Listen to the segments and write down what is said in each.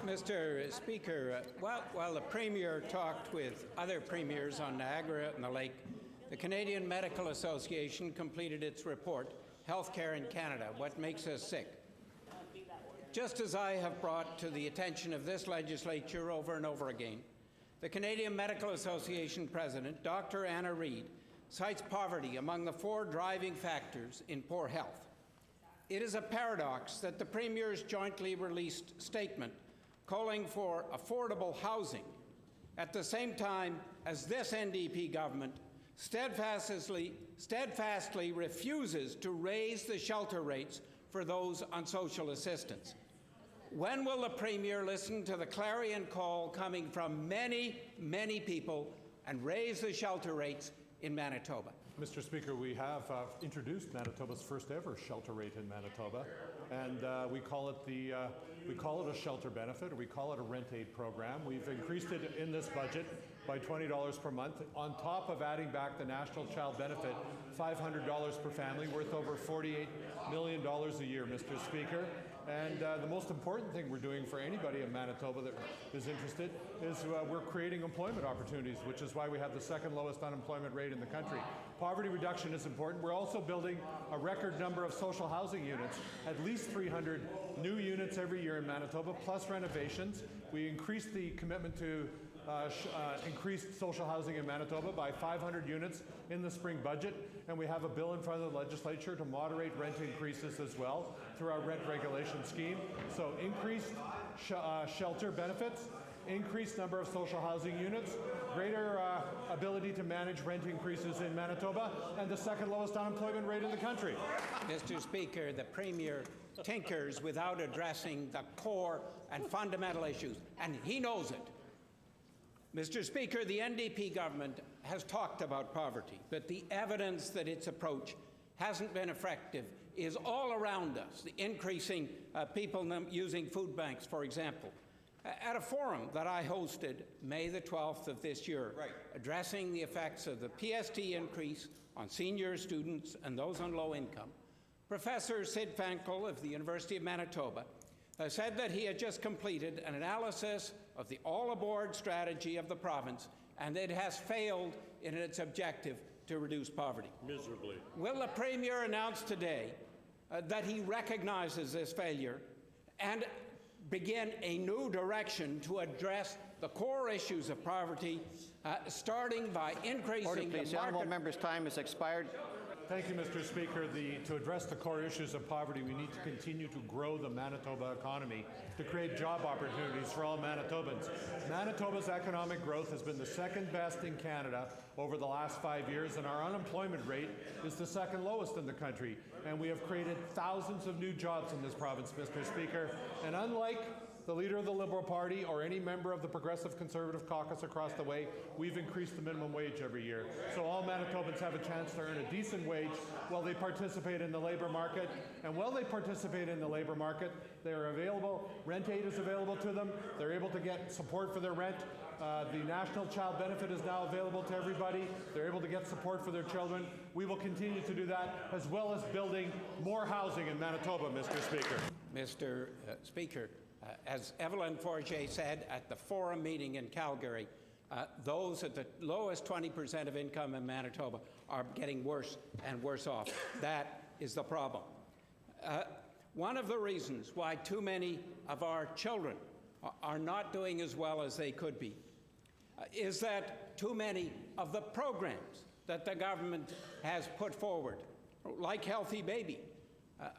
Mr. Speaker, while the Premier talked with other premiers on Niagara and the Lake, the Canadian Medical Association completed its report, Healthcare in Canada, What Makes Us Sick. Just as I have brought to the attention of this legislature over and over again, the Canadian Medical Association President, Dr. Anna Reid, cites poverty among the 4 driving factors in poor health. It is a paradox that the Premier's jointly released statement calling for affordable housing at the same time as this NDP government steadfastly refuses to raise the shelter rates for those on social assistance. When will the Premier listen to the clarion call coming from many, many people and raise the shelter rates in Manitoba? Mr. Speaker, we have introduced Manitoba's first ever shelter rate in Manitoba, and we call it a shelter benefit, or we call it a rent aid program. We've increased it in this budget by $20 per month, on top of adding back the National Child Benefit, $500 per family, worth over $48 million a year, Mr. Speaker. And the most important thing we're doing for anybody in Manitoba that is interested is we're creating employment opportunities, which is why we have the second lowest unemployment rate in the country. Poverty reduction is important. We're also building a record number of social housing units, at least 300 new units every year in Manitoba, plus renovations. We increased the commitment to increased social housing in Manitoba by 500 units in the spring budget, and we have a bill in front of the legislature to moderate rent increases as well through our rent regulation scheme. So increased shelter benefits, increased number of social housing units, greater ability to manage rent increases in Manitoba, and the second lowest unemployment rate in the country. Mr. Speaker, the Premier tinkers without addressing the core and fundamental issues, and he knows it. Mr. Speaker, the NDP government has talked about poverty, but the evidence that its approach hasn't been effective is all around us, the increasing people using food banks, for example. At a forum that I hosted May the 12th of this year, addressing the effects of the PST increase on senior students and those on low income, Professor Sid Fankel of the University of Manitoba said that he had just completed an analysis of the all-aboard strategy of the province, and it has failed in its objective to reduce poverty. Miserably. Will the Premier announce today that he recognizes this failure and begin a new direction to address the core issues of poverty, starting by increasing Order, please. The honourable member's time has expired. Thank you, Mr. Speaker. To address the core issues of poverty, we need to continue to grow the Manitoba economy to create job opportunities for all Manitobans. Manitoba's economic growth has been the second best in Canada over the last 5 years, and our unemployment rate is the second lowest in the country. And we have created thousands of new jobs in this province, Mr. Speaker. And unlike the Leader of the Liberal Party or any member of the Progressive Conservative caucus across the way, we've increased the minimum wage every year. So all Manitobans have a chance to earn a decent wage while they participate in the labour market. And while they participate in the labour market, they are available, rent aid is available to them, they're able to get support for their rent. The National Child Benefit is now available to everybody. They're able to get support for their children. We will continue to do that, as well as building more housing in Manitoba, Mr. Speaker. Mr. Speaker, as Evelyn Forget said at the Forum meeting in Calgary, those at the lowest 20% of income in Manitoba are getting worse and worse off. That is the problem. One of the reasons why too many of our children are not doing as well as they could be is that too many of the programs that the government has put forward, like Healthy Baby,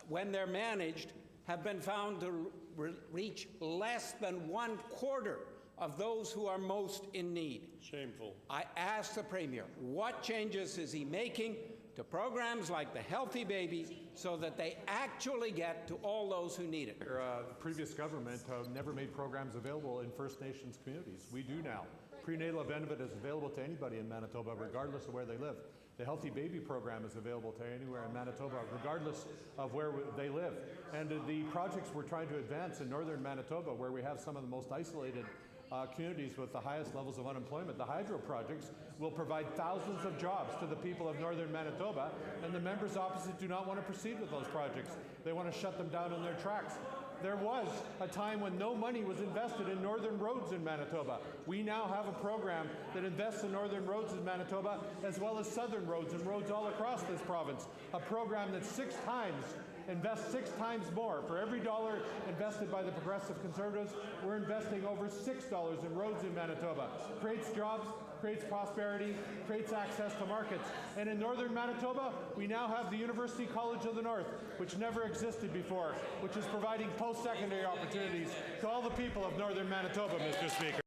when they're managed, have been found to reach less than 1/4 of those who are most in need. Shameful. I ask the Premier, what changes is he making to programs like the Healthy Baby so that they actually get to all those who need it? The previous government never made programs available in First Nations communities. We do now. Prenatal benefit is available to anybody in Manitoba, regardless of where they live. The Healthy Baby program is available to anywhere in Manitoba, regardless of where they live. And the projects we're trying to advance in northern Manitoba, where we have some of the most isolated communities with the highest levels of unemployment. The hydro projects will provide thousands of jobs to the people of northern Manitoba, and the members opposite do not want to proceed with those projects. They want to shut them down in their tracks. There was a time when no money was invested in northern roads in Manitoba. We now have a program that invests in northern roads in Manitoba as well as southern roads and roads all across this province. A program that invests six times more. For every dollar invested by the Progressive Conservatives, we're investing over $6 in roads in Manitoba. Creates jobs, creates prosperity, creates access to markets. And in northern Manitoba, we now have the University College of the North, which never existed before, which is providing post-secondary opportunities to all the people of northern Manitoba, Mr. Speaker.